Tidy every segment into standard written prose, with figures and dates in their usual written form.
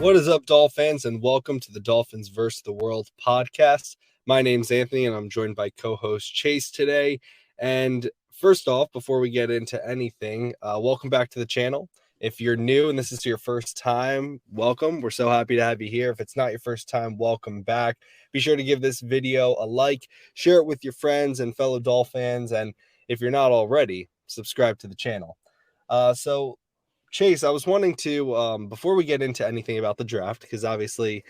What is up, Dolphins, and welcome to the Dolphins vs. the World podcast. My name's Anthony, and I'm joined by co-host Chase today. And first off, before we get into anything, welcome back to the channel. If you're new and this is your first time, welcome. We're so happy to have you here. If it's not your first time, welcome back. Be sure to give this video a like, share it with your friends and fellow Dolphins, and if you're not already, subscribe to the channel. Chase, I was wanting to, before we get into anything about the draft, because obviously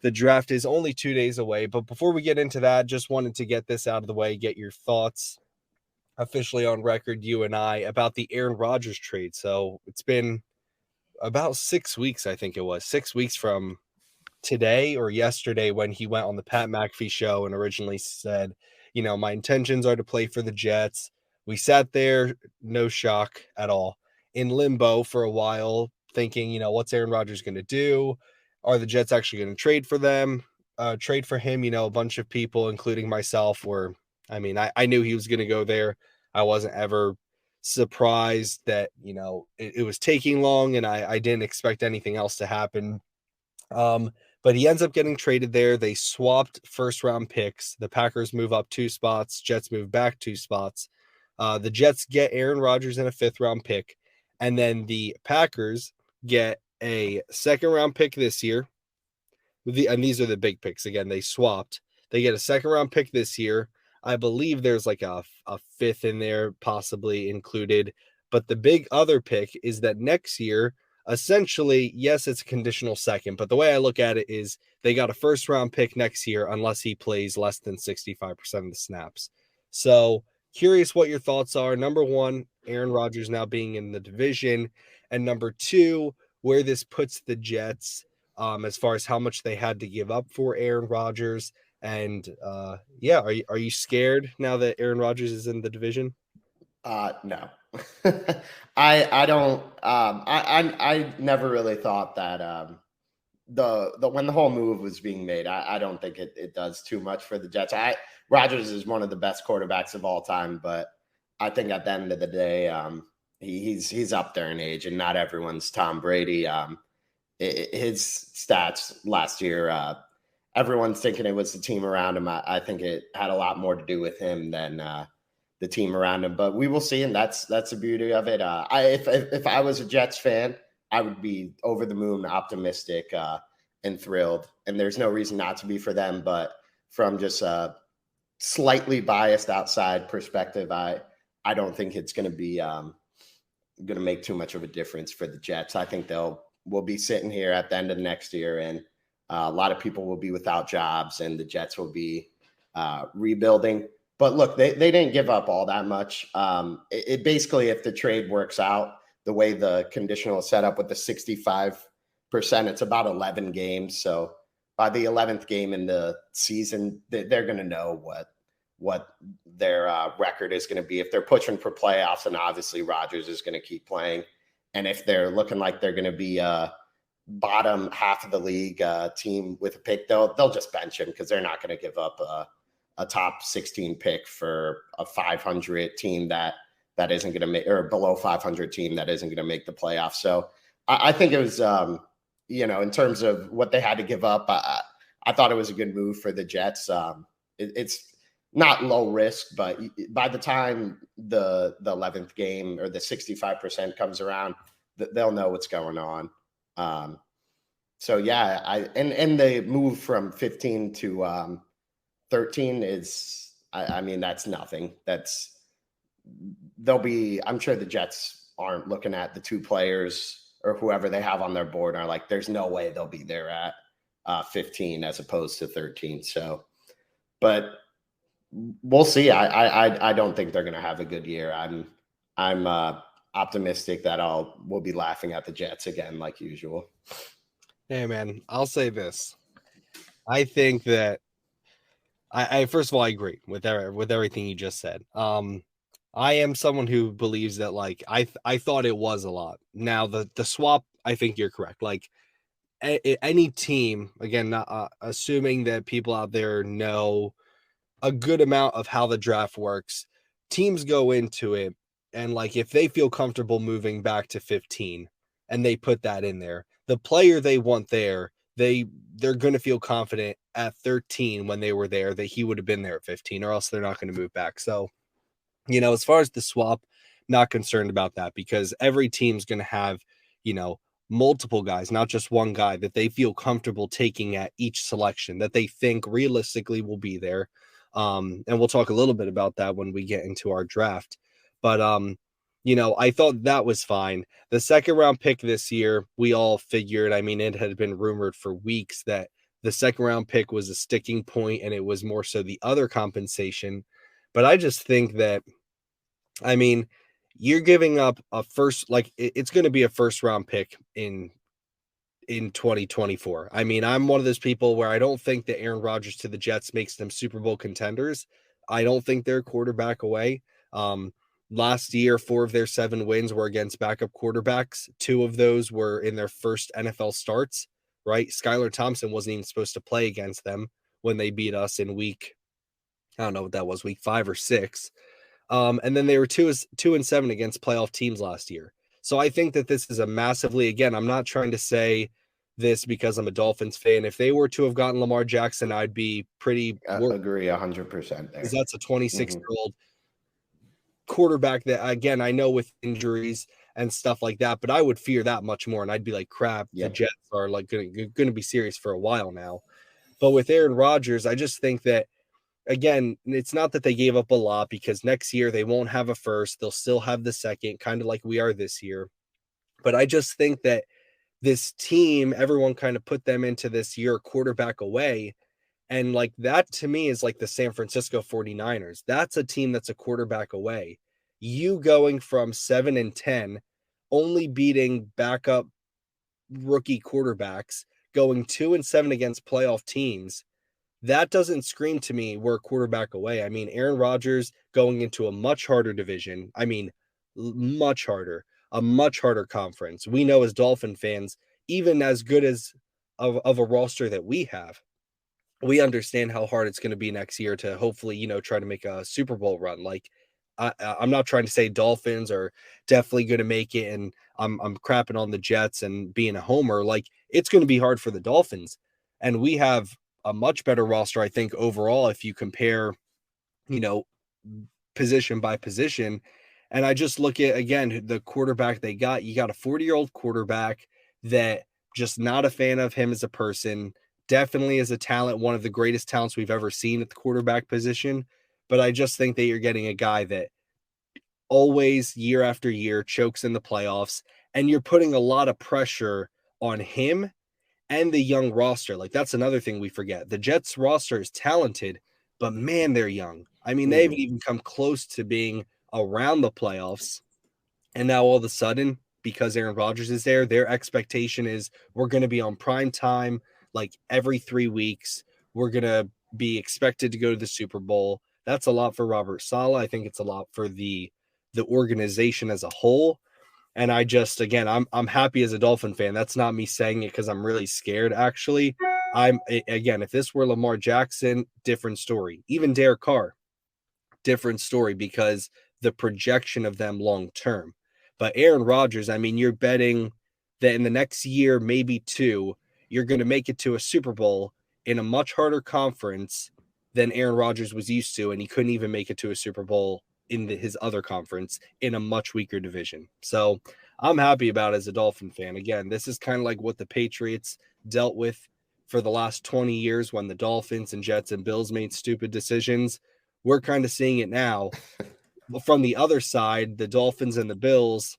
the draft is only 2 days away, but before we get into that, just wanted to get this out of the way, get your thoughts officially on record, you and I, about the Aaron Rodgers trade. So it's been about 6 weeks, I think it was, 6 weeks from today or yesterday when he went on the Pat McAfee show and originally said, my intentions are to play for the Jets. We sat there, no shock at all, in limbo for a while, thinking, what's Aaron Rodgers going to do? Are the Jets actually going to trade for him? A bunch of people, including myself, I knew he was going to go there. I wasn't ever surprised that, it was taking long, and I didn't expect anything else to happen. But he ends up getting traded there. They swapped first-round picks. The Packers move up 2 spots. Jets move back 2 spots. The Jets get Aaron Rodgers in a 5th-round pick. And then the Packers get a 2nd-round pick this year. And these are the big picks. Again, they swapped. They get a 2nd-round pick this year. I believe there's like a 5th in there possibly included. But the big other pick is that next year, essentially, yes, it's a conditional 2nd. But the way I look at it is they got a 1st-round pick next year unless he plays less than 65% of the snaps. So curious what your thoughts are. Number one, Aaron Rodgers now being in the division, and number 2, where this puts the Jets as far as how much they had to give up for Aaron Rodgers. And are you scared now that Aaron Rodgers is in the division? No, I don't. I never really thought that the when the whole move was being made, I don't think it does too much for the Jets. Rodgers is one of the best quarterbacks of all time, but I think at the end of the day, he's up there in age, and not everyone's Tom Brady. His stats last year, everyone's thinking it was the team around him. I think it had a lot more to do with him than the team around him. But we will see, and that's the beauty of it. If I was a Jets fan, I would be over the moon, optimistic, and thrilled. And there's no reason not to be for them. But from just a slightly biased outside perspective, I don't think it's going to be going to make too much of a difference for the Jets. I think we'll be sitting here at the end of next year, and a lot of people will be without jobs, and the Jets will be rebuilding. But look, they didn't give up all that much. It basically, if the trade works out the way the conditional is set up with the 65%, it's about 11 games. So by the 11th game in the season, they're going to know what their record is going to be. If they're pushing for playoffs, then obviously Rodgers is going to keep playing. And if they're looking like they're going to be bottom half of the league team with a pick, they'll just bench him, because they're not going to give up a top 16 pick for a 500 team that isn't going to make, or below 500 team that isn't going to make the playoffs. So I think it was, in terms of what they had to give up, I thought it was a good move for the Jets. It's not low risk, but by the time the 11th game or the 65% comes around, they'll know what's going on. So yeah, and the move from 15 to 13 is, that's nothing. I'm sure the Jets aren't looking at the 2 players or whoever they have on their board and are like, there's no way they'll be there at 15 as opposed to 13. So, but we'll see. I don't think they're going to have a good year. I'm optimistic that we'll be laughing at the Jets again, like usual. Hey man, I'll say this. I think that I first of all, I agree with everything you just said. I am someone who believes that, like, I thought it was a lot. Now the swap, I think you're correct. Like, any team, again, not assuming that people out there know a good amount of how the draft works, teams go into it, and like, if they feel comfortable moving back to 15, and they put that in there. The player they want there, they're going to feel confident at 13 when they were there that he would have been there at 15, or else they're not going to move back. So, as far as the swap, not concerned about that because every team's going to have, multiple guys, not just one guy that they feel comfortable taking at each selection that they think realistically will be there. And we'll talk a little bit about that when we get into our draft. But, I thought that was fine. The second round pick this year, we all figured, it had been rumored for weeks that the second round pick was a sticking point and it was more so the other compensation. But I just think that, you're giving up a first, it's going to be a first round pick in 2024. I'm one of those people where I don't think that Aaron Rodgers to the Jets makes them Super Bowl contenders. I don't think they're a quarterback away. Last year, 4 of their 7 wins were against backup quarterbacks. 2 of those were in their first NFL starts, right? Skylar Thompson wasn't even supposed to play against them when they beat us in week 5 or 6. And then they were 2-7 against playoff teams last year. So I think that this is a massively, again, I'm not trying to say this because I'm a Dolphins fan. If they were to have gotten Lamar Jackson, I'd be pretty agree 100% there. Because that's a 26-year-old quarterback that, again, I know with injuries and stuff like that, but I would fear that much more. And I'd be like, crap, The Jets are like going to be serious for a while now. But with Aaron Rodgers, I just think that, again, it's not that they gave up a lot because next year they won't have a first. They'll still have the second, kind of like we are this year. But I just think that this team, everyone kind of put them into this year quarterback away. And like that to me is like the San Francisco 49ers. That's a team that's a quarterback away. You going from 7-10, only beating backup rookie quarterbacks, going 2-7 against playoff teams. That doesn't scream to me we're a quarterback away. Aaron Rodgers going into a much harder division. Much harder, a much harder conference. We know as Dolphin fans, even as good as of a roster that we have, we understand how hard it's going to be next year to hopefully, try to make a Super Bowl run. Like I'm not trying to say Dolphins are definitely going to make it and I'm crapping on the Jets and being a homer. Like it's going to be hard for the Dolphins. And we have a much better roster, I think, overall, if you compare, position by position. And I just look at, again, the quarterback they got. You got a 40-year-old quarterback that just not a fan of him as a person, definitely as a talent, one of the greatest talents we've ever seen at the quarterback position. But I just think that you're getting a guy that always, year after year, chokes in the playoffs, and you're putting a lot of pressure on him and the young roster. Like that's another thing we forget. The Jets roster is talented, but man, they're young. They haven't even come close to being around the playoffs. And now all of a sudden, because Aaron Rodgers is there, their expectation is we're going to be on prime time, like every 3 weeks. We're going to be expected to go to the Super Bowl. That's a lot for Robert Saleh. I think it's a lot for the organization as a whole. And I just, again, I'm happy as a Dolphin fan. That's not me saying it because I'm really scared, actually. Again, if this were Lamar Jackson, different story. Even Derek Carr, different story because the projection of them long term. But Aaron Rodgers, you're betting that in the next year, maybe 2, you're going to make it to a Super Bowl in a much harder conference than Aaron Rodgers was used to. And he couldn't even make it to a Super Bowl in his other conference in a much weaker division. So I'm happy about it as a Dolphin fan. Again, this is kind of like what the Patriots dealt with for the last 20 years when the Dolphins and Jets and Bills made stupid decisions. We're kind of seeing it now. From the other side, the Dolphins and the Bills,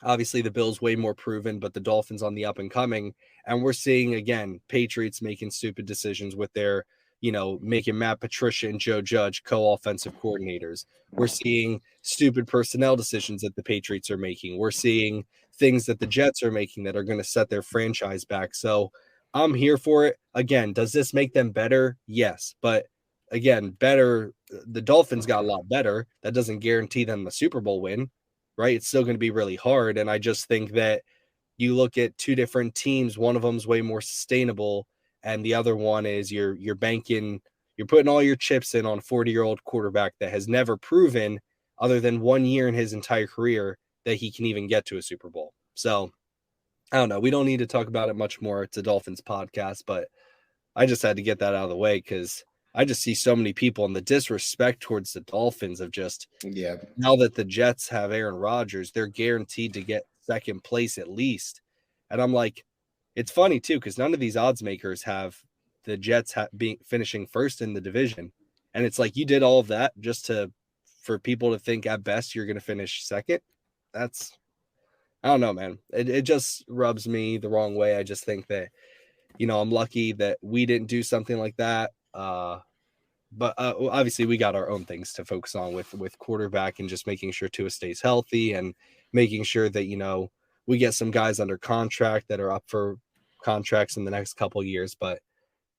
obviously the Bills way more proven, but the Dolphins on the up and coming. And we're seeing, again, Patriots making stupid decisions with their, making Matt Patricia and Joe Judge co-offensive coordinators. We're seeing stupid personnel decisions that the Patriots are making. We're seeing things that the Jets are making that are going to set their franchise back. So I'm here for it. Again, does this make them better? Yes. But again, better. The Dolphins got a lot better. That doesn't guarantee them a Super Bowl win, right? It's still going to be really hard. And I just think that you look at 2 different teams, one of them's way more sustainable, and the other one is you're banking, you're putting all your chips in on a 40-year-old quarterback that has never proven, other than 1 year in his entire career, that he can even get to a Super Bowl. So I don't know. We don't need to talk about it much more. It's a Dolphins podcast, but I just had to get that out of the way because I just see so many people and the disrespect towards the Dolphins of just Yeah. now that the Jets have Aaron Rodgers, they're guaranteed to get second place at least. And I'm like, it's funny too, because none of these odds makers have the Jets being finishing first in the division. And it's like you did all of that just for people to think at best you're going to finish second. That's, I don't know, man. It just rubs me the wrong way. I just think that, I'm lucky that we didn't do something like that. But obviously we got our own things to focus on with quarterback and just making sure Tua stays healthy and making sure that, we get some guys under contract that are up for contracts in the next couple of years. But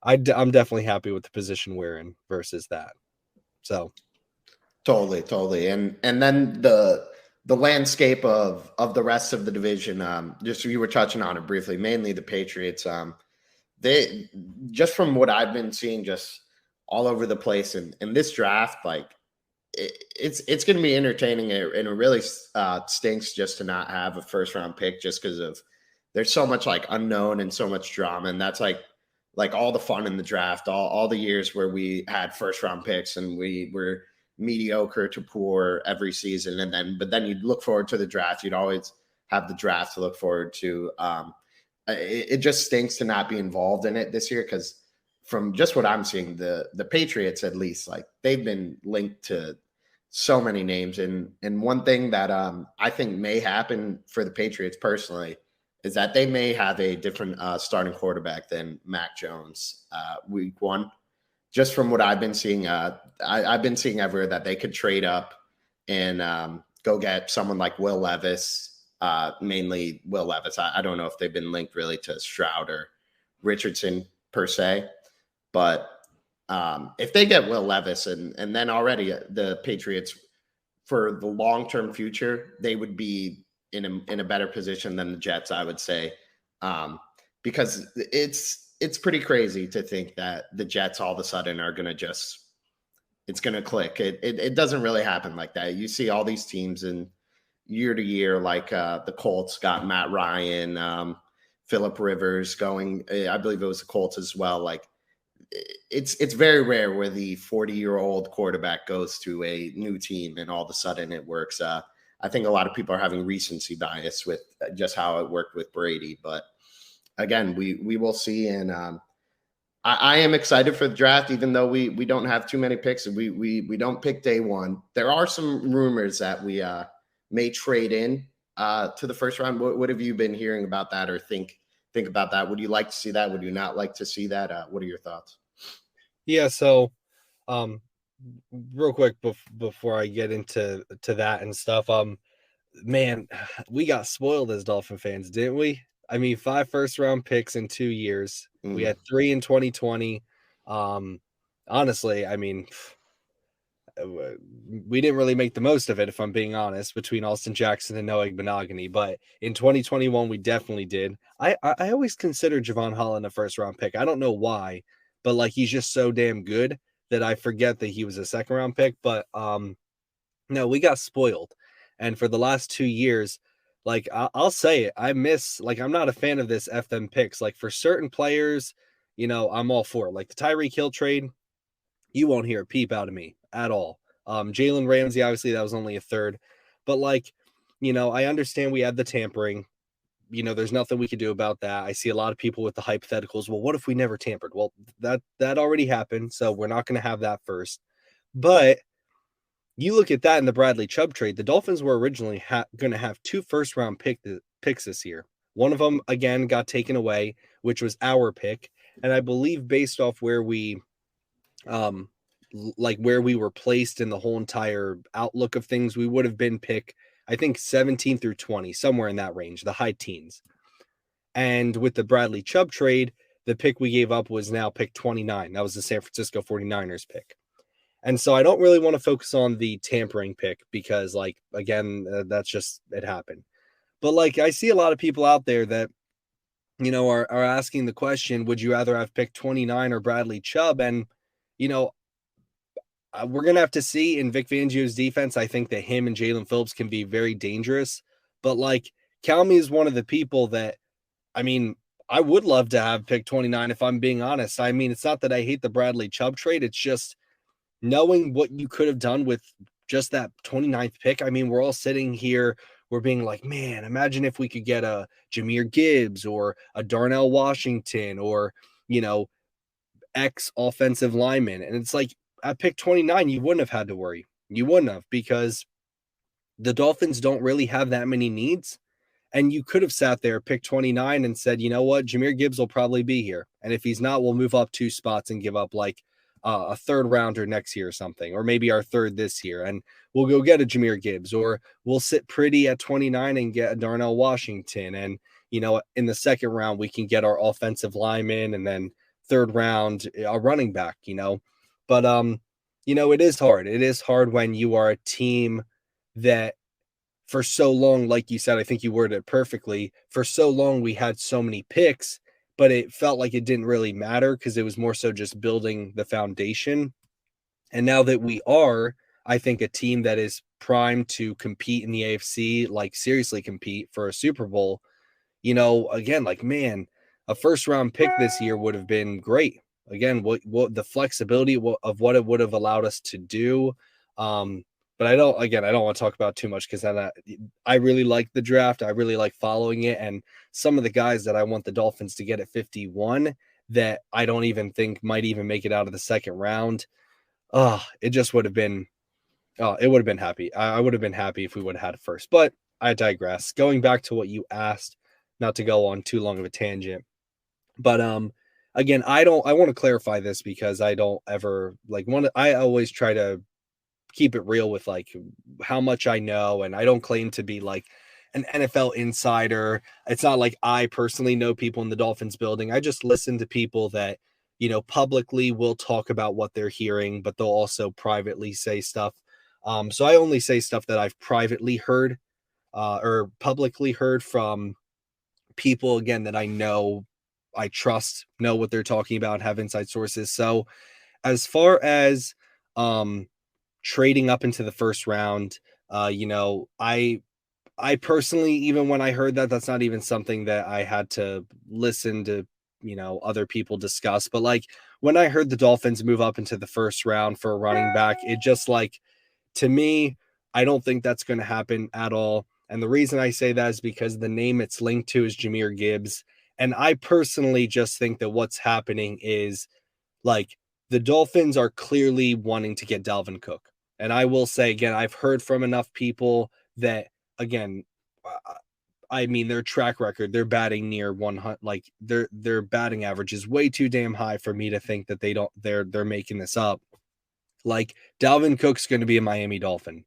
I'm definitely happy with the position we're in versus that. So Totally. And then the landscape of the rest of the division, just you were touching on it briefly, mainly the Patriots. They, just from what I've been seeing just all over the place in this draft, like it's going to be entertaining, and it really stinks just to not have a first round pick just because of there's so much like unknown and so much drama, and that's like all the fun in the draft, all the years where we had first round picks and we were mediocre to poor every season, but then you'd look forward to the draft. You'd always have the draft to look forward to. It just stinks to not be involved in it this year because from just what I'm seeing, the Patriots, at least, like they've been linked to so many names. And one thing that I think may happen for the Patriots personally is that they may have a different starting quarterback than Mac Jones week one. Just from what I've been seeing, I've been seeing everywhere that they could trade up and go get someone like Will Levis, mainly Will Levis. I don't know if they've been linked really to Stroud or Richardson per se. But if they get Will Levis and then already the Patriots for the long-term future, they would be in a better position than the Jets, I would say, because it's pretty crazy to think that the Jets all of a sudden are going to it's going to click. It doesn't really happen like that. You see all these teams in year to year, like the Colts got Matt Ryan, Phillip Rivers going, I believe it was the Colts as well. Like, it's very rare where the 40-year-old quarterback goes to a new team and all of a sudden it works. I think a lot of people are having recency bias with just how it worked with Brady. But again, we will see. And I am excited for the draft, even though we don't have too many picks. We don't pick day one. There are some rumors that we may trade in to the first round. What have you been hearing about that or think about that? Would you like to see that? Would you not like to see that? What are your thoughts? yeah, so real quick before I get into that and stuff, man, we got spoiled as Dolphin fans, didn't we? I mean, 5 first-round picks in 2 years. We had 3 in 2020. Honestly, I mean, we didn't really make the most of it, if I'm being honest, between Austin Jackson and Noah Benogany. But in 2021, we definitely did. I always consider Javon Holland a first-round pick. I don't know why, but like he's just so damn good that I forget that he was a second-round pick. But no, we got spoiled. And for the last 2 years, like I'll say it, I'm not a fan of this F them picks. Like for certain players, I'm all for it. Like the Tyreek Hill trade, you won't hear a peep out of me at all. Jalen Ramsey, obviously that was only a third, but like, I understand we had the tampering. There's nothing we could do about that. I see a lot of people with the hypotheticals. Well, what if we never tampered? Well, that already happened, so we're not going to have that first. But you look at that in the Bradley Chubb trade, the Dolphins were originally going to have 2 first-round picks this year. One of them, again, got taken away, which was our pick. And I believe based off where we where we were placed in the whole entire outlook of things, we would have been pick, I think 17 through 20, somewhere in that range, the high teens. And with the Bradley Chubb trade, the pick we gave up was now pick 29. That was the San Francisco 49ers pick. And so I don't really want to focus on the tampering pick because, like, again, that's just, it happened. But like, I see a lot of people out there that, are asking the question, would you rather have picked 29 or Bradley Chubb? And, we're going to have to see in Vic Fangio's defense. I think that him and Jalen Phillips can be very dangerous. But like, Calmy is one of the people that I mean, I would love to have pick 29 if I'm being honest. I mean, it's not that I hate the Bradley Chubb trade. It's just knowing what you could have done with just that 29th pick. I mean, we're all sitting here, we're being like, man, imagine if we could get a Jahmyr Gibbs or a Darnell Washington or, you know, X offensive lineman. And it's like at pick 29, you wouldn't have had to worry. You wouldn't have, because the Dolphins don't really have that many needs. And you could have sat there, picked 29, and said, you know what, Jahmyr Gibbs will probably be here. And if he's not, we'll move up 2 spots and give up like a third rounder next year or something, or maybe our third this year. And we'll go get a Jahmyr Gibbs, or we'll sit pretty at 29 and get a Darnell Washington. And, you know, in the second round, we can get our offensive lineman, and then third round, a running back, you know. But, you know, it is hard. It is hard when you are a team that for so long, like you said, I think you worded it perfectly. For so long, we had so many picks, but it felt like it didn't really matter because it was more so just building the foundation. And now that we are, I think, a team that is primed to compete in the AFC, like seriously compete for a Super Bowl, you know, again, like, man, a first round pick this year would have been great. Again, what the flexibility of what it would have allowed us to do. But I don't want to talk about too much because I really like the draft. I really like following it. And some of the guys that I want the Dolphins to get at 51 that I don't even think might even make it out of the second round. It just would have been, it would have been happy. I would have been happy if we would have had it first, but I digress. Going back to what you asked, not to go on too long of a tangent, but, again, I want to clarify this because I don't ever I always try to keep it real with like how much I know. And I don't claim to be like an NFL insider. It's not like I personally know people in the Dolphins building. I just listen to people that, you know, publicly will talk about what they're hearing, but they'll also privately say stuff. So I only say stuff that I've privately heard, or publicly heard from people, again, that I know, I trust, know what they're talking about, have inside sources. So as far as, trading up into the first round, you know, I personally, even when I heard that, that's not even something that I had to listen to, you know, other people discuss. But like when I heard the Dolphins move up into the first round for a running back, it just like, to me, I don't think that's going to happen at all. And the reason I say that is because the name it's linked to is Jahmyr Gibbs. And I personally just think that what's happening is like the Dolphins are clearly wanting to get Dalvin Cook. And I will say again, I've heard from enough people that, again, I mean, their track record, they're batting near 100, like their batting average is way too damn high for me to think that they're making this up. Like Dalvin Cook's going to be a Miami Dolphin,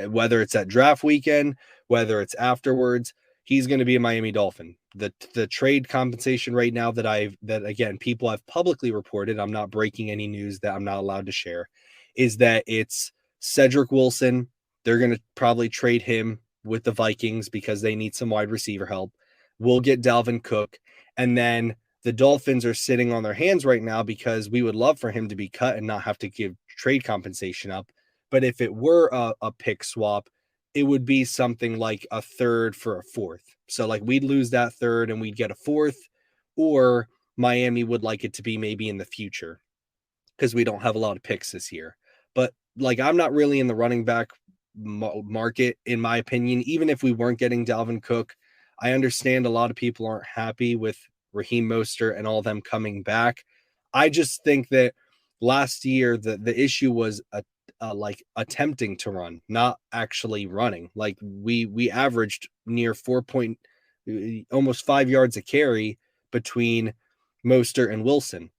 whether it's at draft weekend, whether it's afterwards, he's going to be a Miami Dolphin. The trade compensation right now that again, people have publicly reported, I'm not breaking any news that I'm not allowed to share, is that it's Cedric Wilson. They're going to probably trade him with the Vikings because they need some wide receiver help. We'll get Dalvin Cook. And then the Dolphins are sitting on their hands right now because we would love for him to be cut and not have to give trade compensation up. But if it were a pick swap, it would be something like a third for a fourth. So like we'd lose that third and we'd get a fourth, or Miami would like it to be maybe in the future because we don't have a lot of picks this year. But like I'm not really in the running back market, in my opinion. Even if we weren't getting Dalvin Cook, I understand a lot of people aren't happy with Raheem Mostert and all them coming back. I just think that last year the issue was like attempting to run, not actually running. Like we averaged near almost 5 yards a carry between Mostert and Wilson.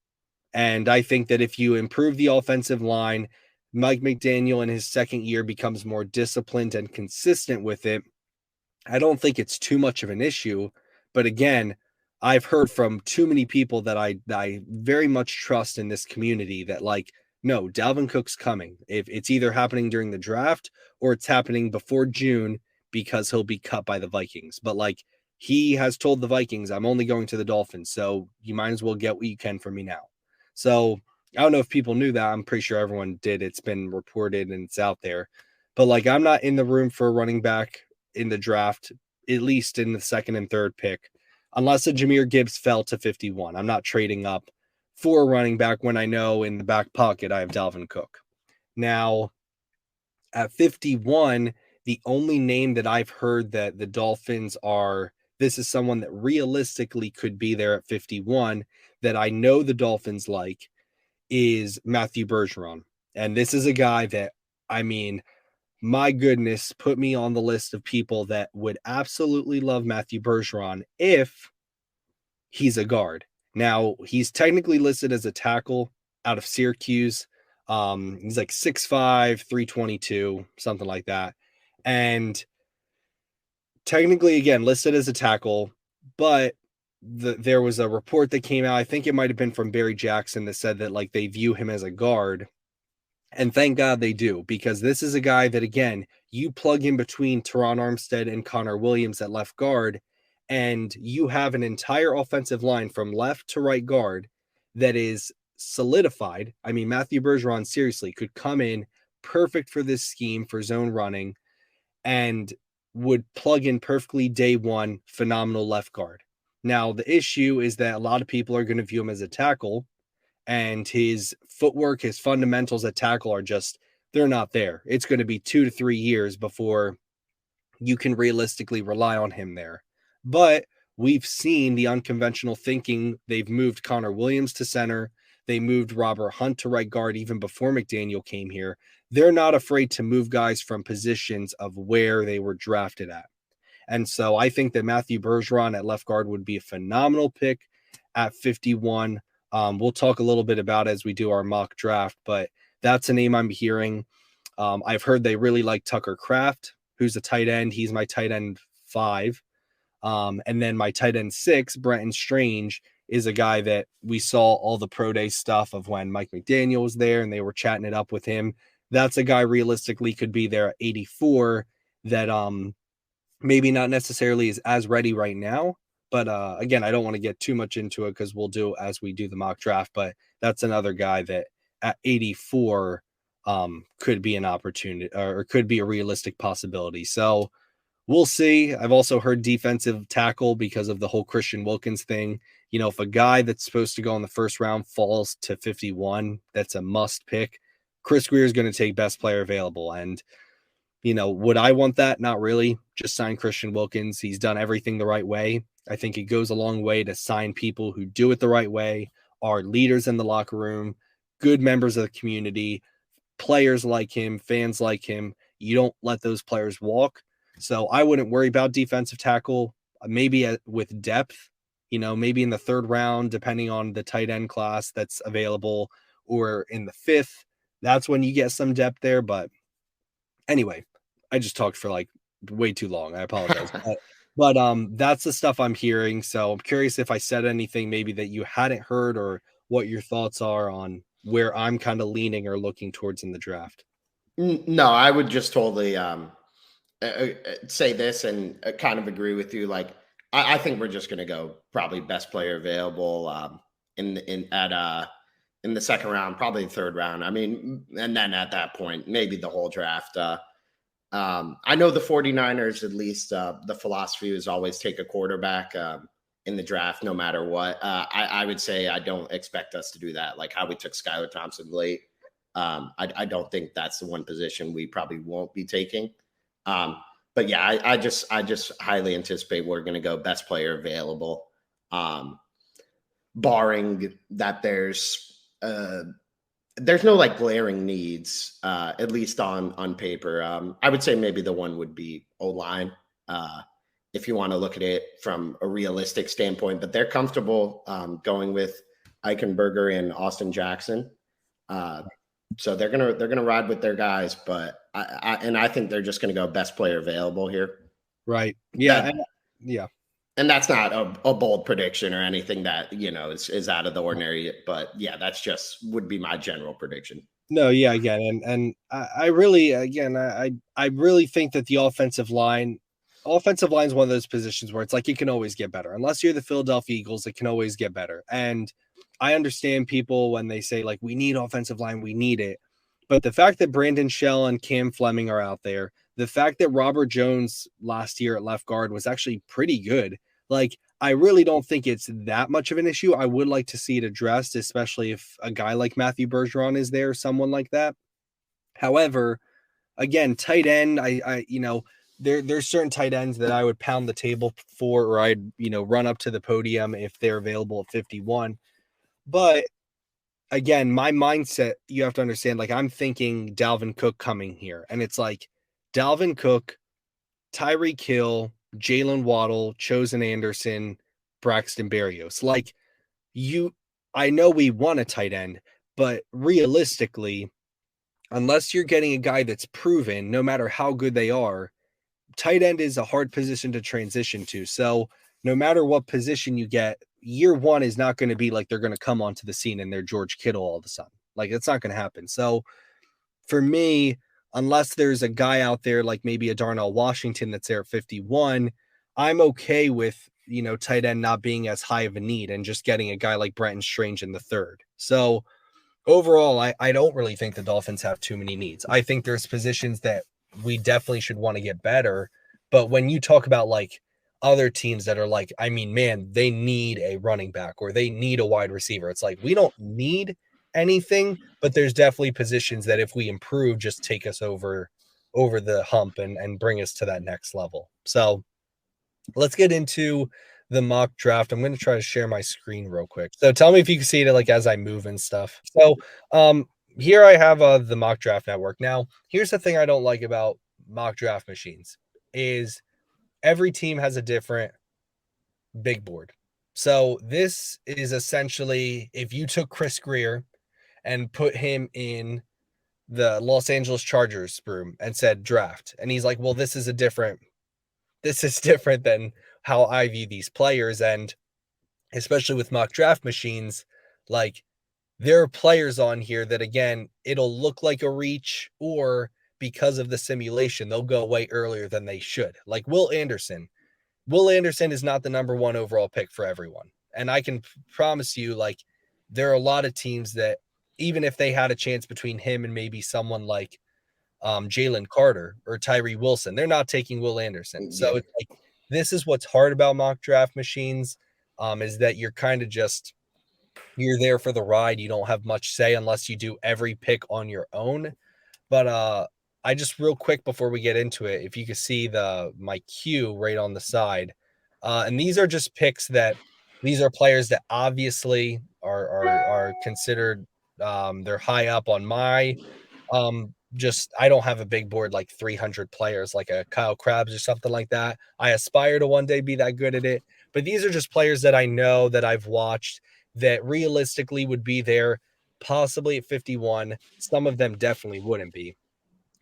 And I think that if you improve the offensive line, Mike McDaniel in his second year becomes more disciplined and consistent with it, I don't think it's too much of an issue. But again, I've heard from too many people that I very much trust in this community that like, no, Dalvin Cook's coming. If it's either happening during the draft or it's happening before June because he'll be cut by the Vikings. But like he has told the Vikings, I'm only going to the Dolphins, so you might as well get what you can from me now. So I don't know if people knew that. I'm pretty sure everyone did. It's been reported and it's out there. But like I'm not in the room for a running back in the draft, at least in the second and third pick. unless a Jahmyr Gibbs fell to 51. I'm not trading up for a running back when I know in the back pocket I have Dalvin Cook. Now, at 51, the only name that I've heard that the Dolphins are, this is someone that realistically could be there at 51 that I know the Dolphins like, is Matthew Bergeron. And this is a guy that, I mean, my goodness, put me on the list of people that would absolutely love Matthew Bergeron if he's a guard. Now, he's technically listed as a tackle out of Syracuse. He's like 6'5", 322, something like that. And technically, again, listed as a tackle, but there was a report that came out, I think it might have been from Barry Jackson, that said that like they view him as a guard. And thank God they do, because this is a guy that, again, you plug in between Teron Armstead and Connor Williams at left guard, and you have an entire offensive line from left to right guard that is solidified. I mean, Matthew Bergeron seriously could come in perfect for this scheme for zone running and would plug in perfectly day one, phenomenal left guard. Now, the issue is that a lot of people are going to view him as a tackle, and his footwork, his fundamentals at tackle are just, they're not there. It's going to be 2 to 3 years before you can realistically rely on him there. But we've seen the unconventional thinking. They've moved Connor Williams to center. They moved Robert Hunt to right guard even before McDaniel came here. They're not afraid to move guys from positions of where they were drafted at. And so I think that Matthew Bergeron at left guard would be a phenomenal pick at 51. We'll talk a little bit about it as we do our mock draft, but that's a name I'm hearing. I've heard they really like Tucker Kraft, who's a tight end. He's my tight end 5. And then my tight end 6, Brenton Strange, is a guy that we saw all the pro day stuff of when Mike McDaniel was there and they were chatting it up with him. That's a guy realistically could be there at 84 that maybe not necessarily is as ready right now. But again, I don't want to get too much into it because we'll do as we do the mock draft. But that's another guy that at 84 could be an opportunity or could be a realistic possibility. So we'll see. I've also heard defensive tackle because of the whole Christian Wilkins thing. You know, if a guy that's supposed to go in the first round falls to 51, that's a must pick. Chris Greer is going to take best player available. And, you know, would I want that? Not really. Just sign Christian Wilkins. He's done everything the right way. I think it goes a long way to sign people who do it the right way, are leaders in the locker room, good members of the community, players like him, fans like him. You don't let those players walk. So I wouldn't worry about defensive tackle, maybe with depth, you know, maybe in the 3rd round, depending on the tight end class that's available, or in the 5th. That's when you get some depth there. But anyway, I just talked for like way too long. I apologize. But that's the stuff I'm hearing. So I'm curious if I said anything maybe that you hadn't heard, or what your thoughts are on where I'm kind of leaning or looking towards in the draft. No, I would just totally say this and kind of agree with you. Like, I think we're just going to go probably best player available in the 2nd round, probably the 3rd round. I mean, and then at that point, maybe the whole draft. I know the 49ers, at least the philosophy is always take a quarterback in the draft, no matter what. I would say I don't expect us to do that. Like how we took Skylar Thompson late. I don't think that's the one position we probably won't be taking. But yeah, I just highly anticipate we're going to go best player available, barring that there's no like glaring needs, at least on paper. I would say maybe the one would be O-line, if you want to look at it from a realistic standpoint. But they're comfortable going with Eichenberger and Austin Jackson. So they're gonna ride with their guys, but I think they're just gonna go best player available here. Right. Yeah. And that's not a bold prediction or anything that, you know, is out of the ordinary. But yeah, that's just would be my general prediction. No, yeah, again, and I really, again, I really think that the offensive line is one of those positions where it's like it can always get better. Unless you're the Philadelphia Eagles, it can always get better. And I understand people when they say like we need offensive line, we need it. But the fact that Brandon Shell and Cam Fleming are out there, the fact that Robert Jones last year at left guard was actually pretty good. Like, I really don't think it's that much of an issue. I would like to see it addressed, especially if a guy like Matthew Bergeron is there, someone like that. However, again, tight end, there's certain tight ends that I would pound the table for, or I'd, run up to the podium if they're available at 51. But again, my mindset, you have to understand, like, I'm thinking Dalvin Cook coming here, and it's like Dalvin Cook, Tyreek Hill, Jalen Waddle, Chosen Anderson, Braxton Berrios. Like, I know we want a tight end, but realistically, unless you're getting a guy that's proven, no matter how good they are, tight end is a hard position to transition to. So no matter what position you get, year one is not going to be like they're going to come onto the scene and they're George Kittle all of a sudden. Like, it's not going to happen. So for me, unless there's a guy out there like maybe a Darnell Washington that's there at 51, I'm okay with, tight end not being as high of a need and just getting a guy like Brenton Strange in the third. So overall, I don't really think the Dolphins have too many needs. I think there's positions that we definitely should want to get better. But when you talk about like other teams that are like, I mean, man, they need a running back or they need a wide receiver. It's like, we don't need anything, but there's definitely positions that if we improve, just take us over the hump and bring us to that next level. So let's get into the mock draft. I'm going to try to share my screen real quick. So tell me if you can see it like as I move and stuff. So here I have the mock draft network. Now, here's the thing I don't like about mock draft machines is every team has a different big board. So this is essentially if you took Chris Greer and put him in the Los Angeles Chargers room and said draft, and he's like, well, this is different than how I view these players. And especially with mock draft machines, like, there are players on here that, again, it'll look like a reach, or because of the simulation, they'll go way earlier than they should. Like Will Anderson. Will Anderson is not the number one overall pick for everyone. And I can promise you, like, there are a lot of teams that, even if they had a chance between him and maybe someone like Jalen Carter or Tyree Wilson, they're not taking Will Anderson. So it's like, this is what's hard about mock draft machines, is that you're kind of just, you're there for the ride. You don't have much say unless you do every pick on your own. But I just, real quick before we get into it, if you could see my queue right on the side, and these are just picks that, these are players that obviously are considered, they're high up on my just, I don't have a big board like 300 players like a Kyle Krabs or something like that. I aspire to one day be that good at it, but these are just players that I know, that I've watched, that realistically would be there possibly at 51. Some of them definitely wouldn't be,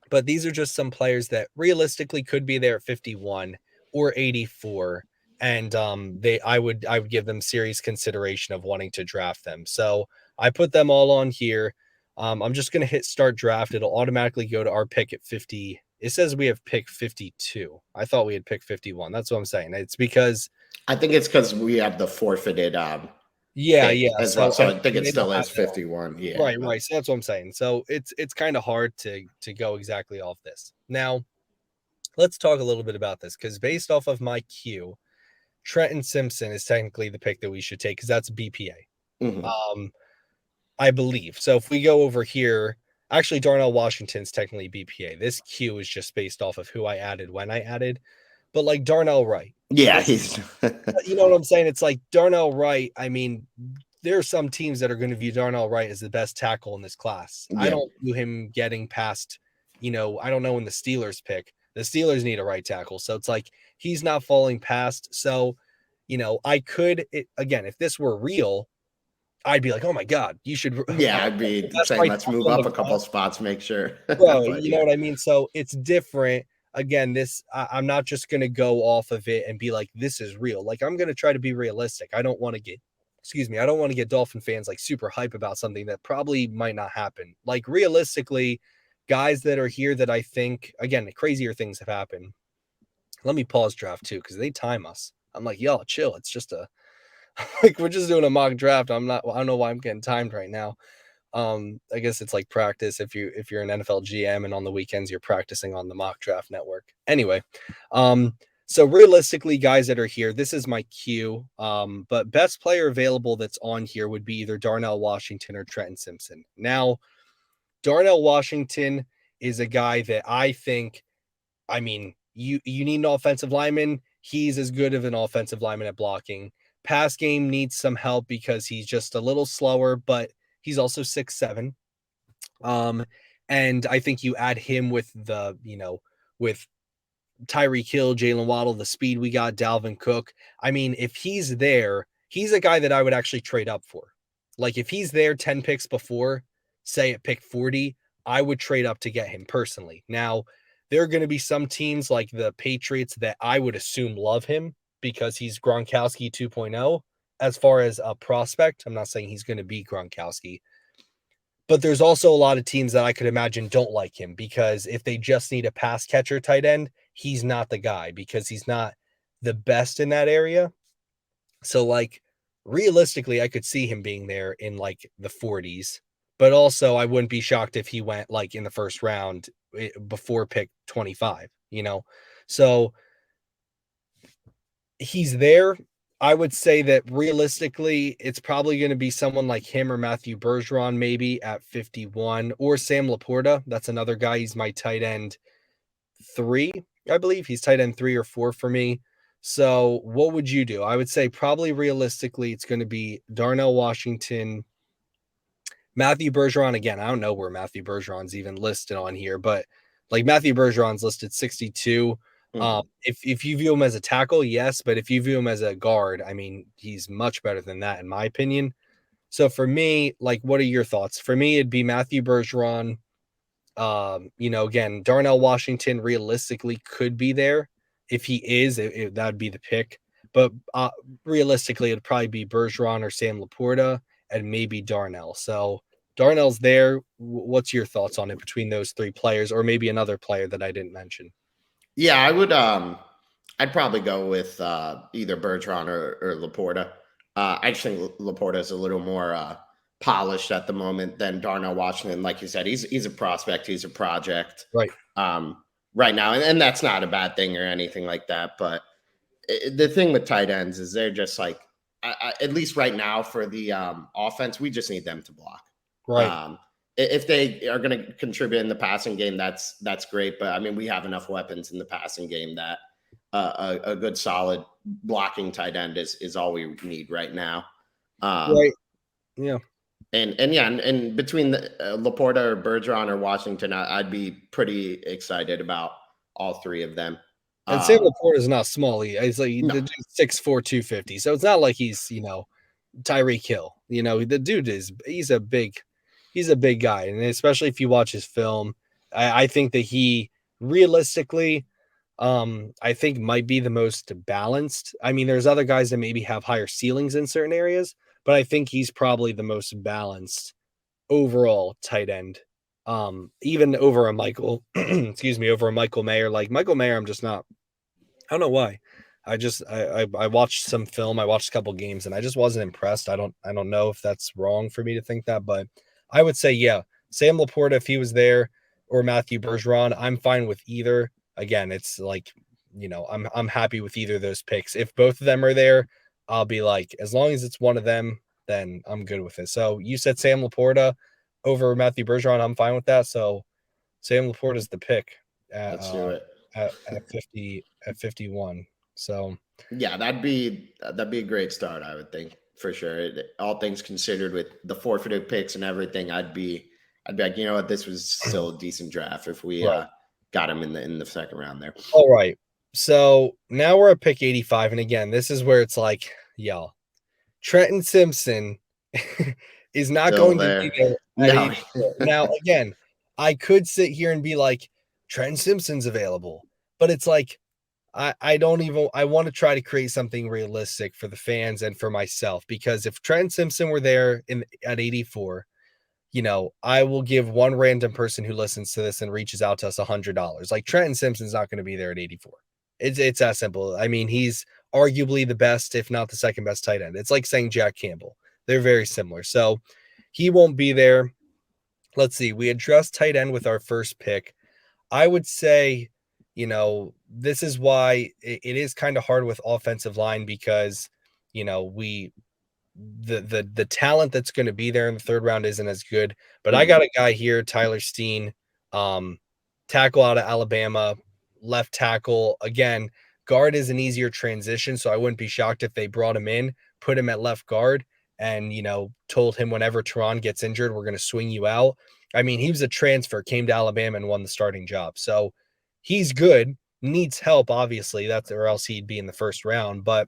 but these are just some players that realistically could be there at 51 or 84. And I would give them serious consideration of wanting to draft them. So I put them all on here. I'm just going to hit start draft. It'll automatically go to our pick at 50. It says we have pick 52. I thought we had pick 51. That's what I'm saying. It's because I think it's because we have the forfeited yeah, as well. So I think it still is 51. Yeah. Right. So that's what I'm saying. So it's kind of hard to go exactly off this. Now, let's talk a little bit about this, because based off of my queue, Trenton Simpson is technically the pick that we should take, because that's BPA. Mm-hmm. I believe. So if we go over here, actually Darnell Washington's technically BPA. This queue is just based off of who I added when I added. But like Darnell Wright. Yeah, he's you know what I'm saying? It's like Darnell Wright. I mean, there are some teams that are going to view Darnell Wright as the best tackle in this class. Yeah. I don't view him getting past, I don't know when the Steelers pick. The Steelers need a right tackle. So it's like he's not falling past. So, I could, again, if this were real, I'd be like, oh my God, you should. Yeah, I'd be saying, let's move up a couple spots, make sure. Bro, you know what I mean? So it's different. Again, I'm not just going to go off of it and be like, this is real. Like, I'm going to try to be realistic. I don't want to get Dolphin fans like super hype about something that probably might not happen. Like, realistically, guys that are here that I think, again, crazier things have happened. Let me pause draft too, because they time us. I'm like, yo, chill. It's just like, we're just doing a mock draft. I don't know why I'm getting timed right now. I guess it's like practice if you're an NFL GM and on the weekends you're practicing on the mock draft network. Anyway, So realistically, guys that are here, this is my cue. But best player available that's on here would be either Darnell Washington or Trenton Simpson. Now, Darnell Washington is a guy that I think, I mean, you need an offensive lineman. He's as good of an offensive lineman at blocking. Pass game needs some help because he's just a little slower, but he's also 6'7". And I think you add him with with Tyreek Hill, Jalen Waddle, the speed we got, Dalvin Cook. I mean, if he's there, he's a guy that I would actually trade up for. Like if he's there 10 picks before, say at pick 40, I would trade up to get him personally. Now, there are going to be some teams like the Patriots that I would assume love him because he's Gronkowski 2.0 as far as a prospect. I'm not saying he's going to be Gronkowski, but there's also a lot of teams that I could imagine don't like him because if they just need a pass catcher tight end, he's not the guy because he's not the best in that area. So like realistically, I could see him being there in like the 40s, but also I wouldn't be shocked if he went like in the first round before pick 25, you know? So he's there. I would say that realistically, it's probably going to be someone like him or Matthew Bergeron, maybe at 51, or Sam Laporta. That's another guy. He's my tight end 3, I believe. He's tight end 3 or 4 for me. So what would you do? I would say probably realistically, it's going to be Darnell Washington, Matthew Bergeron. Again, I don't know where Matthew Bergeron's even listed on here, but like Matthew Bergeron's listed 62. If you view him as a tackle, yes, but if you view him as a guard, I mean, he's much better than that, in my opinion. So for me, like, what are your thoughts? For me, it'd be Matthew Bergeron. Again, Darnell Washington realistically could be there. If he is, that would be the pick. But realistically, it'd probably be Bergeron or Sam Laporta and maybe Darnell. So Darnell's there. What's your thoughts on it between those 3 players or maybe another player that I didn't mention? Yeah, I would. I'd probably go with either Bergeron or Laporta. I just think Laporta is a little more polished at the moment than Darnell Washington. Like you said, he's a prospect. He's a project. Right. Right now, and that's not a bad thing or anything like that. But the thing with tight ends is they're just like, at least right now for the offense, we just need them to block. Right. If they are going to contribute in the passing game, that's great. But I mean, we have enough weapons in the passing game that a good solid blocking tight end is all we need right now. Right. Yeah. And between the Laporta or Bergeron or Washington, I'd be pretty excited about all 3 of them. And Sam Laporta is not small. He's like No. 6'4", 250. So it's not like he's, Tyreek Hill. The dude he's a big guy. And especially if you watch his film, I think that he realistically, I think might be the most balanced. I mean, there's other guys that maybe have higher ceilings in certain areas, but I think he's probably the most balanced overall tight end. Even over a Michael, over a Michael Mayer. Like Michael Mayer, I'm just not, I don't know why. I watched some film, I watched a couple games, and I just wasn't impressed. I don't know if that's wrong for me to think that, but I would say, yeah, Sam Laporta, if he was there, or Matthew Bergeron, I'm fine with either. Again, it's like, I'm happy with either of those picks. If both of them are there, I'll be like, as long as it's one of them, then I'm good with it. So you said Sam Laporta over Matthew Bergeron. I'm fine with that. So Sam Laporta is the pick Let's do it at 51. So yeah, that'd be a great start, I would think, for sure. All things considered, with the forfeited picks and everything, I'd be like, you know what, this was still a decent draft if we got him in the second round there. All right. So now we're at pick 85. And again, this is where it's like, y'all, Trenton Simpson is not Still going there. to be there. No. Now, again, I could sit here and be like, Trenton Simpson's available. But it's like, I want to try to create something realistic for the fans and for myself, because if Trenton Simpson were there at 84, I will give one random person who listens to this and reaches out to us $100. Like Trenton Simpson's not going to be there at 84. It's that simple. I mean, he's arguably the best, if not the second best tight end. It's like saying Jack Campbell. They're very similar. So he won't be there. Let's see. We addressed tight end with our first pick. I would say, this is why it is kind of hard with offensive line because, you know, the talent that's going to be there in the third round isn't as good. But I got a guy here, Tyler Steen, tackle out of Alabama, left tackle. Again, guard is an easier transition, so I wouldn't be shocked if they brought him in, put him at left guard, and, you know, told him whenever Teron gets injured, we're going to swing you out. I mean, he was a transfer, came to Alabama and won the starting job. So he's good, needs help, obviously. That's or else he'd be in the first round. But,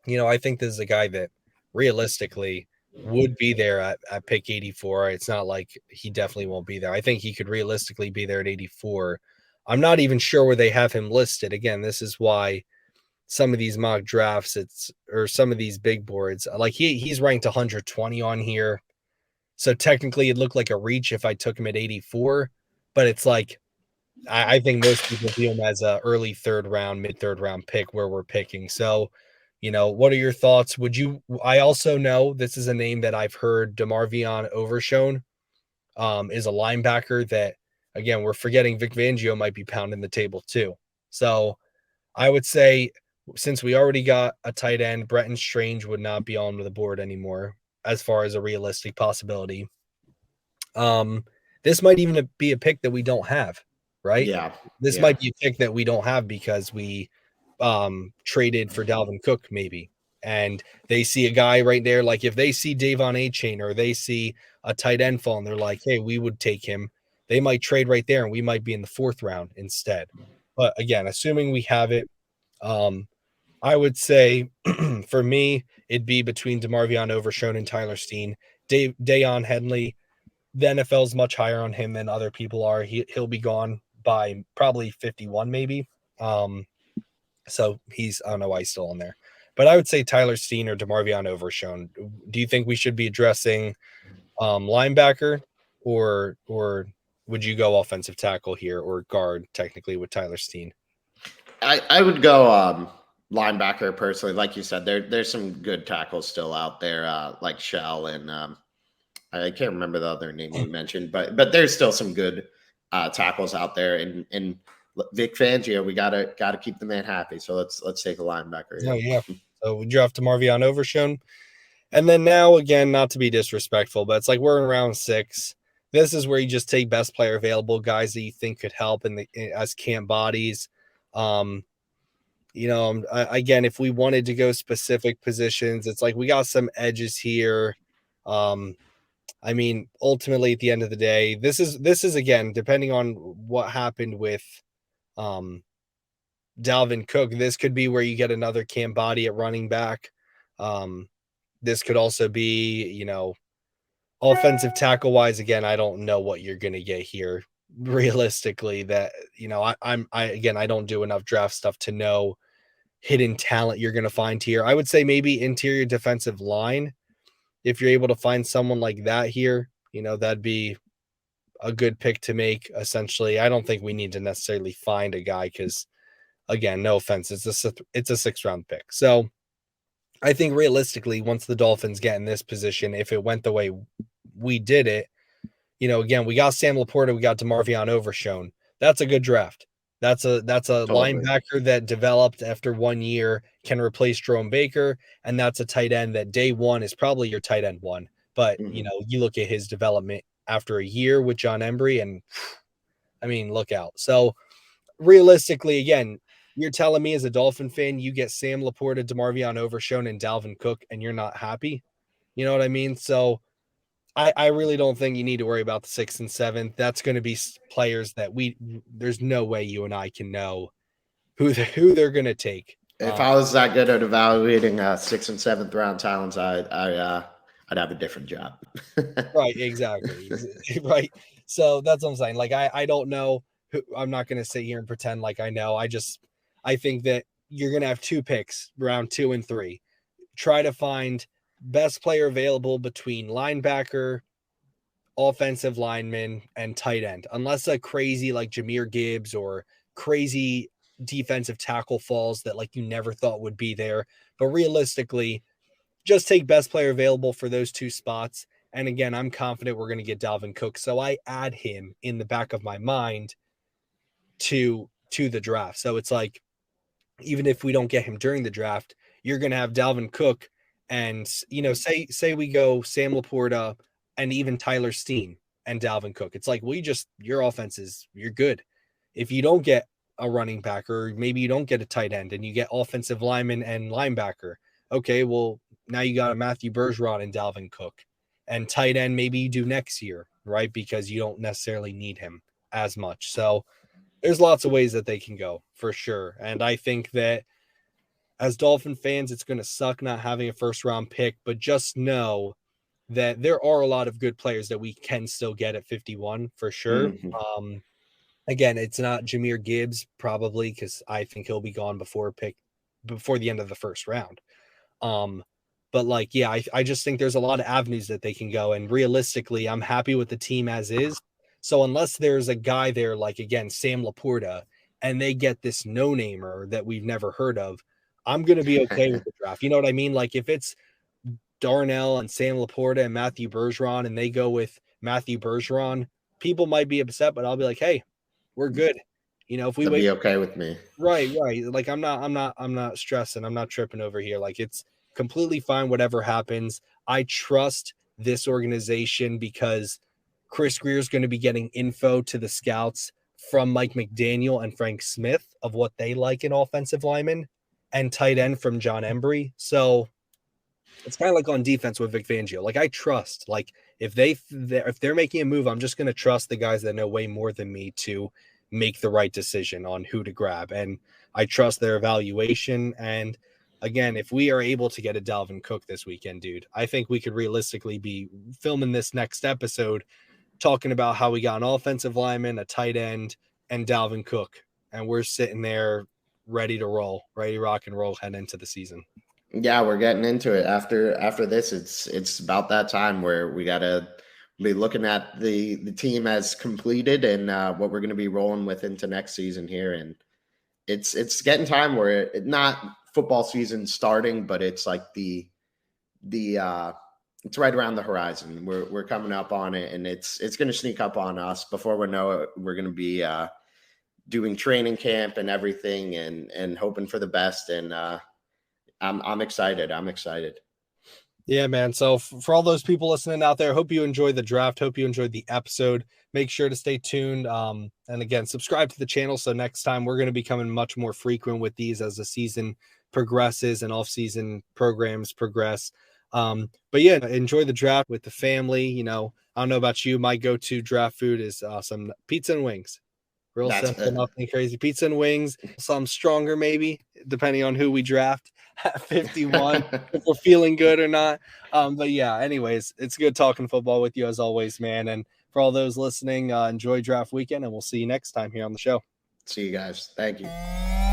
you know, I think this is a guy that realistically would be there at pick 84. It's not like he definitely won't be there. I think he could realistically be there at 84. I'm not even sure where they have him listed. Again, this is why some of these mock drafts, or some of these big boards, like he's ranked 120 on here. So technically it looked like a reach if I took him at 84, but it's like, I think most people view him as a early third round, mid third round pick where we're picking. So, you know, what are your thoughts? I also know this is a name that I've heard, DeMarvion Overshone, is a linebacker that, again, we're forgetting Vic Fangio might be pounding the table too. So I would say, since we already got a tight end, Bretton Strange would not be on the board anymore as far as a realistic possibility. This might even be a pick that we don't have, right? Yeah. This might be a pick that we don't have because we traded for Dalvin Cook, maybe. And they see a guy right there. Like if they see Davon Achane or they see a tight end fall and they're like, hey, we would take him. They might trade right there and we might be in the fourth round instead. But again, assuming we have it, I would say for me, it'd be between DeMarvion Overshone and Tyler Steen. Dayon Henley, the NFL's much higher on him than other people are. He'll be gone by probably 51, maybe. So I don't know why he's still on there. But I would say Tyler Steen or DeMarvion Overshone. Do you think we should be addressing linebacker, or would you go offensive tackle here, or guard technically with Tyler Steen? I would go linebacker personally. Like you said, there's some good tackles still out there, like Shell and I can't remember the other name you mentioned, but there's still some good tackles out there. And Vic Fangio, we gotta keep the man happy. So let's take a linebacker. Oh yeah. So we draft DeMarvion Overshone. And then now, again, not to be disrespectful, but it's like we're in round 6. This is where you just take best player available, guys that you think could help as camp bodies. You know, again, if we wanted to go specific positions, it's like we got some edges here. I mean, ultimately, at the end of the day, this is again, depending on what happened with Dalvin Cook, this could be where you get another camp body at running back. This could also be, you know, offensive tackle wise. Again, I don't know what you're going to get here realistically. That, you know, I don't do enough draft stuff to know hidden talent you're going to find here. I would say maybe interior defensive line. If you're able to find someone like that here, you know, that'd be a good pick to make. Essentially, I don't think we need to necessarily find a guy because, again, no offense, it's a 6th round pick. So I think realistically, once the Dolphins get in this position, if it went the way we did it, you know, again, we got Sam Laporta, we got DeMarvion Overshone. That's a good draft. That's a totally. Linebacker that developed after 1 year, can replace Jerome Baker, and that's a tight end that day one is probably your tight end one. But you know, you look at his development after a year with John Embry, and I mean, look out. So realistically, again, you're telling me as a Dolphin fan, you get Sam Laporta, DeMarvion Overshone, and Dalvin Cook, and you're not happy. You know what I mean? So I really don't think you need to worry about the 6th and 7th. That's going to be players that there's no way you and I can know who they're going to take. If I was that good at evaluating 6th and 7th round talents, I'd have a different job. Right, exactly. Right. So that's what I'm saying. Like, I don't know. I'm not going to sit here and pretend like I know. I think that you're going to have 2 picks, round 2 and 3. Try to find best player available between linebacker, offensive lineman, and tight end, unless a crazy like Jahmyr Gibbs or crazy defensive tackle falls that like you never thought would be there. But realistically, just take best player available for those 2 spots. And again, I'm confident we're going to get Dalvin Cook. So I add him in the back of my mind to to the draft. So it's like, even if we don't get him during the draft, you're going to have Dalvin Cook and, say we go Sam Laporta and even Tyler Steen and Dalvin Cook. It's like, your offense you're good. If you don't get a running back, or maybe you don't get a tight end and you get offensive lineman and linebacker, okay, well, now you got a Matthew Bergeron and Dalvin Cook. And tight end, maybe you do next year, right? Because you don't necessarily need him as much. So there's lots of ways that they can go for sure. And I think that as Dolphin fans, it's going to suck not having a first round pick, but just know that there are a lot of good players that we can still get at 51 for sure. Mhm. Again, it's not Jahmyr Gibbs probably, because I think he'll be gone before the end of the first round. But like, yeah, I just think there's a lot of avenues that they can go. And realistically, I'm happy with the team as is. So unless there's a guy there, like, again, Sam Laporta, and they get this no-namer that we've never heard of, I'm going to be okay with the draft. You know what I mean? Like, if it's Darnell and Sam Laporta and Matthew Bergeron, and they go with Matthew Bergeron, people might be upset, but I'll be like, hey, we're good. If we They'll wait, be okay with me. right. Like, I'm not stressing. I'm not tripping over here. Like, it's completely fine. Whatever happens, I trust this organization because Chris Greer is going to be getting info to the scouts from Mike McDaniel and Frank Smith of what they like in offensive linemen, and tight end from John Embry. So it's kind of like on defense with Vic Fangio. Like, I trust, like, if they're making a move, I'm just going to trust the guys that know way more than me to make the right decision on who to grab. And I trust their evaluation. And again, if we are able to get a Dalvin Cook this weekend, dude, I think we could realistically be filming this next episode talking about how we got an offensive lineman, a tight end, and Dalvin Cook. And we're sitting there ready to rock and roll, head into the season. Yeah, we're getting into it. After this, it's about that time where we gotta be looking at the team as completed and what we're gonna be rolling with into next season here. And it's getting time where not football season starting, but it's like the it's right around the horizon. We're coming up on it, and it's gonna sneak up on us. Before we know it, we're gonna be doing training camp and everything, and hoping for the best. And I'm excited. I'm excited. Yeah, man. So for all those people listening out there, hope you enjoyed the draft. Hope you enjoyed the episode. Make sure to stay tuned. And again, subscribe to the channel. So next time we're going to be coming much more frequent with these as the season progresses and off-season programs progress. But yeah, enjoy the draft with the family. I don't know about you. My go-to draft food is some pizza and wings. Real simple, nothing crazy. Pizza and wings, some stronger maybe, depending on who we draft at 51, if we're feeling good or not. But yeah, anyways, it's good talking football with you as always, man. And for all those listening, enjoy draft weekend, and we'll see you next time here on the show. See you guys. Thank you.